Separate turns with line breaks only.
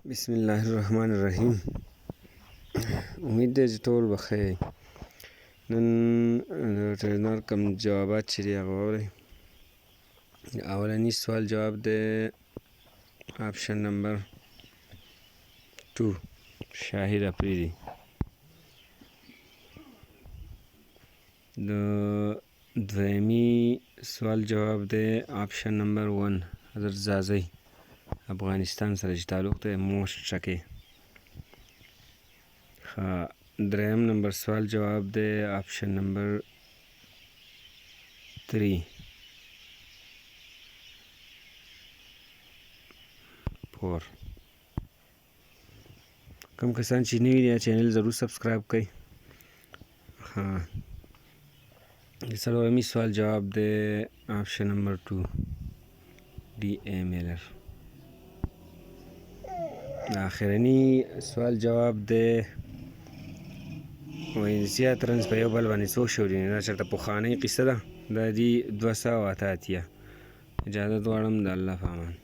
بسم الله الرحمن الرحیم. امید دی چې ټول به ښه یئ. نن د ټرینر کوم جوابات چې دي هغه واورئ. اولنی سوال جواب دی آپشن نمبر 2 شاهد افریدي. د دویمي سوال جواب دی آپشن نمبر 1 حضرت زازی افغانستان سره چې تعلق دی موشت ټکی. دریم نمبر سوال جواب دی آپشن نمبر 3 4. کوم کسان چې نوي دي چینل ضرور سبسکرایب کړئ. څلورمي سوال جواب دی آپشن نمبر 2 D A میلر. آخرنی سوال جواب دی وایي زیات رنز په یو بل باندې څو شو دي. دا چېرته پخوانۍ قصه ده. دا دي 288. اجازه غواړم د الله په امان.